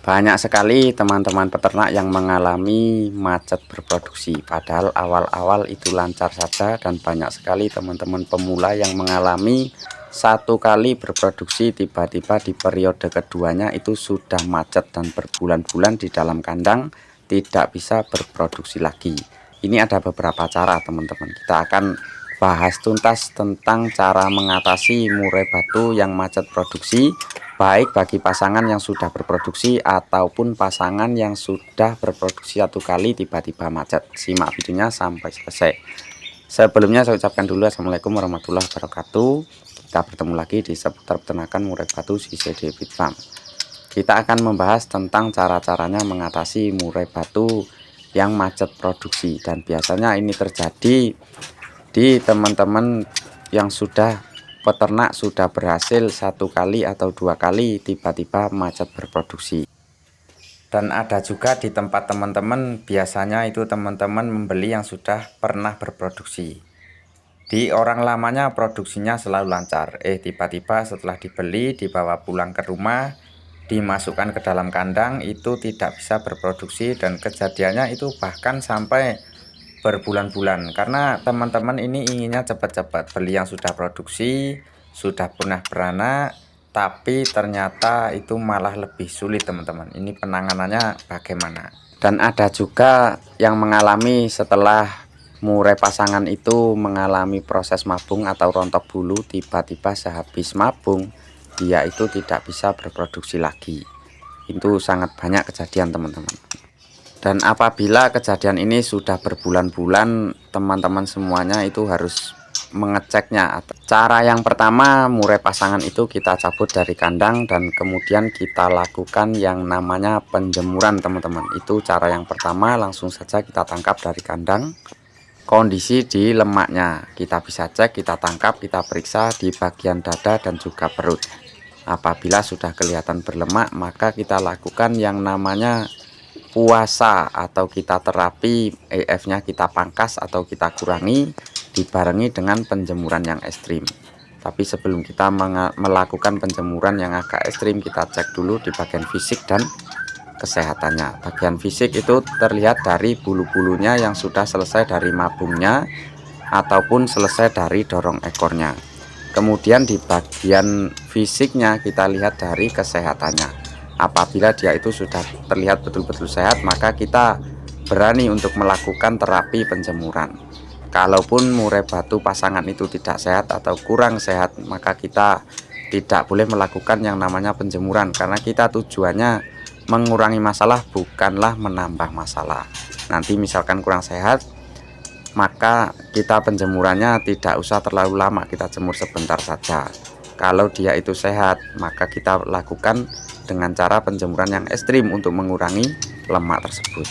Banyak sekali teman-teman peternak yang mengalami macet berproduksi, padahal awal-awal itu lancar saja, dan banyak sekali teman-teman pemula yang mengalami satu kali berproduksi tiba-tiba di periode keduanya itu sudah macet dan berbulan-bulan di dalam kandang tidak bisa berproduksi lagi. Ini ada beberapa cara teman-teman. Kita akan bahas tuntas tentang cara mengatasi murai batu yang macet produksi, baik bagi pasangan yang sudah berproduksi ataupun pasangan yang sudah berproduksi satu kali tiba-tiba macet. Simak videonya sampai selesai. Sebelumnya saya ucapkan dulu assalamualaikum warahmatullahi wabarakatuh. Kita bertemu lagi di seputar peternakan murai batu CCD Feed Farm. Kita akan membahas tentang cara-caranya mengatasi murai batu yang macet produksi, dan biasanya ini terjadi di teman-teman yang sudah peternak sudah berhasil satu kali atau dua kali tiba-tiba macet berproduksi. Dan ada juga di tempat teman-teman, biasanya itu teman-teman membeli yang sudah pernah berproduksi. Di orang lamanya produksinya selalu lancar, tiba-tiba setelah dibeli dibawa pulang ke rumah, dimasukkan ke dalam kandang itu tidak bisa berproduksi, dan kejadiannya itu bahkan sampai berbulan-bulan, karena teman-teman ini inginnya cepat-cepat beli yang sudah produksi, sudah pernah beranak, tapi ternyata itu malah lebih sulit teman-teman. Ini penanganannya bagaimana? Dan ada juga yang mengalami setelah murai pasangan itu mengalami proses mabung atau rontok bulu, tiba-tiba sehabis mabung dia itu tidak bisa berproduksi lagi. Itu sangat banyak kejadian teman-teman. Dan apabila kejadian ini sudah berbulan-bulan, teman-teman semuanya itu harus mengeceknya. Cara yang pertama, murai pasangan itu kita cabut dari kandang dan kemudian kita lakukan yang namanya penjemuran teman-teman. Itu cara yang pertama, langsung saja kita tangkap dari kandang. Kondisi di lemaknya kita bisa cek, kita tangkap, kita periksa di bagian dada dan juga perut. Apabila sudah kelihatan berlemak, maka kita lakukan yang namanya puasa atau kita terapi, EF-nya kita pangkas atau kita kurangi, dibarengi dengan penjemuran yang ekstrim. Tapi sebelum kita melakukan penjemuran yang agak ekstrim, kita cek dulu di bagian fisik dan kesehatannya. Bagian fisik itu terlihat dari bulu-bulunya yang sudah selesai dari mabungnya ataupun selesai dari dorong ekornya. Kemudian di bagian fisiknya kita lihat dari kesehatannya. Apabila dia itu sudah terlihat betul-betul sehat, maka kita berani untuk melakukan terapi penjemuran. Kalaupun murai batu pasangan itu tidak sehat atau kurang sehat, maka kita tidak boleh melakukan yang namanya penjemuran, karena kita tujuannya mengurangi masalah, bukanlah menambah masalah. Nanti misalkan kurang sehat, maka kita penjemurannya tidak usah terlalu lama, kita jemur sebentar saja. Kalau dia itu sehat, maka kita lakukan dengan cara penjemuran yang ekstrim untuk mengurangi lemak tersebut.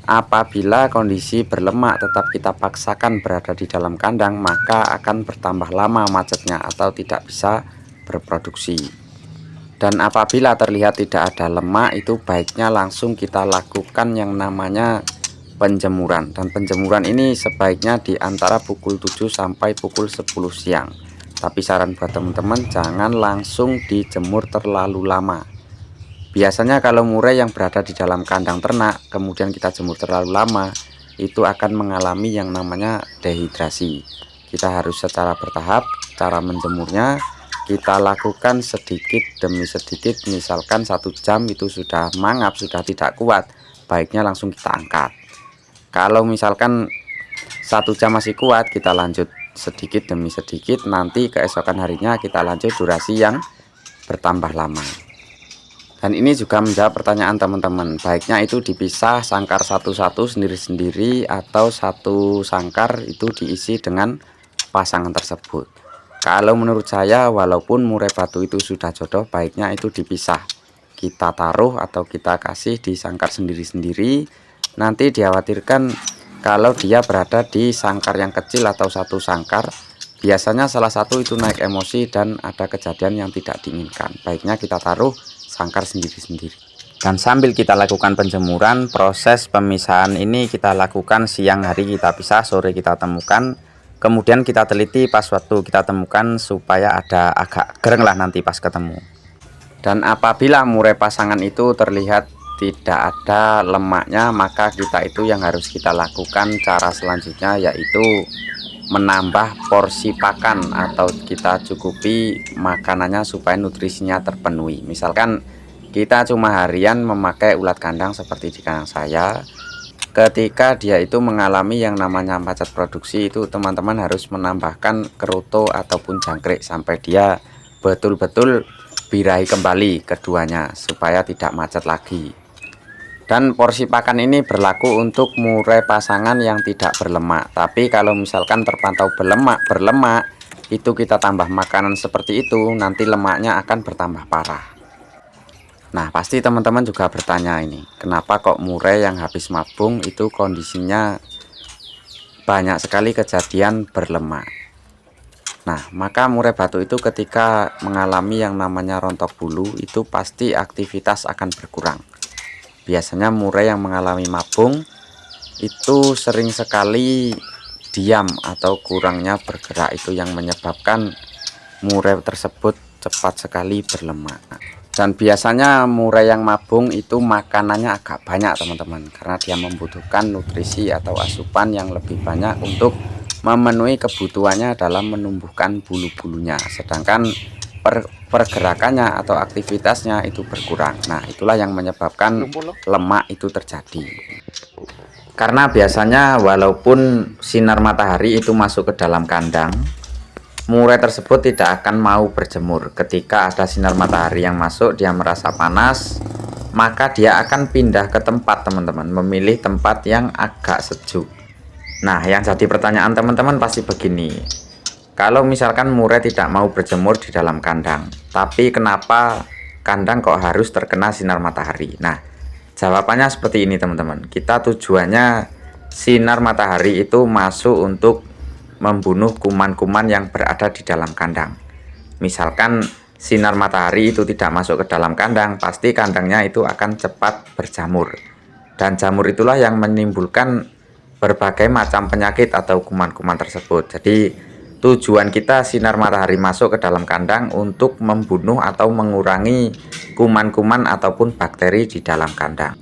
Apabila kondisi berlemak tetap kita paksakan berada di dalam kandang, maka akan bertambah lama macetnya atau tidak bisa berproduksi. Dan apabila terlihat tidak ada lemak, itu baiknya langsung kita lakukan yang namanya penjemuran. Dan penjemuran ini sebaiknya di antara pukul 7 sampai pukul 10 siang. Tapi saran buat teman-teman, jangan langsung dijemur terlalu lama. Biasanya kalau murai yang berada di dalam kandang ternak kemudian kita jemur terlalu lama, itu akan mengalami yang namanya dehidrasi. Kita harus secara bertahap, cara menjemurnya kita lakukan sedikit demi sedikit. Misalkan 1 jam itu sudah mangap, sudah tidak kuat, baiknya langsung kita angkat. Kalau misalkan 1 jam masih kuat, kita lanjut sedikit demi sedikit. Nanti keesokan harinya kita lanjut durasi yang bertambah lama. Dan ini juga menjawab pertanyaan teman-teman, baiknya itu dipisah sangkar satu-satu sendiri-sendiri atau satu sangkar itu diisi dengan pasangan tersebut. Kalau menurut saya, walaupun murai batu itu sudah jodoh, baiknya itu dipisah. Kita taruh atau kita kasih di sangkar sendiri-sendiri. Nanti dikhawatirkan kalau dia berada di sangkar yang kecil atau satu sangkar, biasanya salah satu itu naik emosi dan ada kejadian yang tidak diinginkan. Baiknya kita taruh sangkar sendiri-sendiri. Dan sambil kita lakukan penjemuran, proses pemisahan ini kita lakukan siang hari kita pisah, sore kita temukan. Kemudian kita teliti pas waktu kita temukan supaya ada agak gereng lah nanti pas ketemu. Dan apabila murai pasangan itu terlihat tidak ada lemaknya, maka kita itu yang harus kita lakukan cara selanjutnya yaitu menambah porsi pakan atau kita cukupi makanannya supaya nutrisinya terpenuhi. Misalkan kita cuma harian memakai ulat kandang seperti di kandang saya, ketika dia itu mengalami yang namanya macet produksi itu teman-teman harus menambahkan keruto ataupun jangkrik sampai dia betul-betul birahi kembali keduanya supaya tidak macet lagi. Dan porsi pakan ini berlaku untuk murai pasangan yang tidak berlemak. Tapi kalau misalkan terpantau berlemak itu kita tambah makanan seperti itu, nanti lemaknya akan bertambah parah. Nah, pasti teman-teman juga bertanya ini, kenapa kok murai yang habis mabung itu kondisinya banyak sekali kejadian berlemak. Nah, maka murai batu itu ketika mengalami yang namanya rontok bulu itu pasti aktivitas akan berkurang. Biasanya murai yang mengalami mabung itu sering sekali diam atau kurangnya bergerak, itu yang menyebabkan murai tersebut cepat sekali berlemak. Dan biasanya murai yang mabung itu makanannya agak banyak teman-teman, karena dia membutuhkan nutrisi atau asupan yang lebih banyak untuk memenuhi kebutuhannya dalam menumbuhkan bulu-bulunya, sedangkan pergerakannya atau aktivitasnya itu berkurang. Nah, itulah yang menyebabkan lemak itu terjadi. Karena biasanya walaupun sinar matahari itu masuk ke dalam kandang, murai tersebut tidak akan mau berjemur. Ketika ada sinar matahari yang masuk, dia merasa panas, maka dia akan pindah ke tempat teman-teman, memilih tempat yang agak sejuk. Nah, yang jadi pertanyaan teman-teman pasti begini, kalau misalkan murai tidak mau berjemur di dalam kandang, tapi kenapa kandang kok harus terkena sinar matahari? Nah, jawabannya seperti ini teman-teman. Kita tujuannya sinar matahari itu masuk untuk membunuh kuman-kuman yang berada di dalam kandang. Misalkan sinar matahari itu tidak masuk ke dalam kandang, pasti kandangnya itu akan cepat berjamur. Dan jamur itulah yang menimbulkan berbagai macam penyakit atau kuman-kuman tersebut. Jadi tujuan kita sinar matahari masuk ke dalam kandang untuk membunuh atau mengurangi kuman-kuman ataupun bakteri di dalam kandang.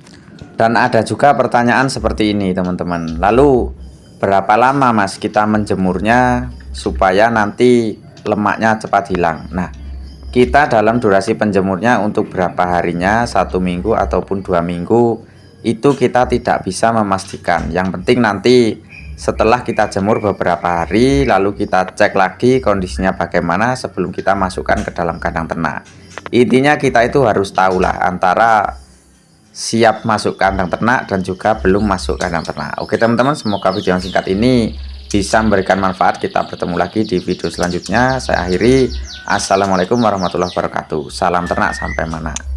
Dan ada juga pertanyaan seperti ini teman-teman, lalu berapa lama mas kita menjemurnya supaya nanti lemaknya cepat hilang? Nah, kita dalam durasi penjemurnya untuk berapa harinya, 1 minggu ataupun 2 minggu, itu kita tidak bisa memastikan. Yang penting nanti setelah kita jemur beberapa hari, lalu kita cek lagi kondisinya bagaimana sebelum kita masukkan ke dalam kandang ternak. Intinya kita itu harus tahulah antara siap masuk kandang ternak dan juga belum masuk kandang ternak. Oke teman-teman, semoga video yang singkat ini bisa memberikan manfaat. Kita bertemu lagi di video selanjutnya. Saya akhiri. Assalamualaikum warahmatullahi wabarakatuh. Salam ternak sampai mana.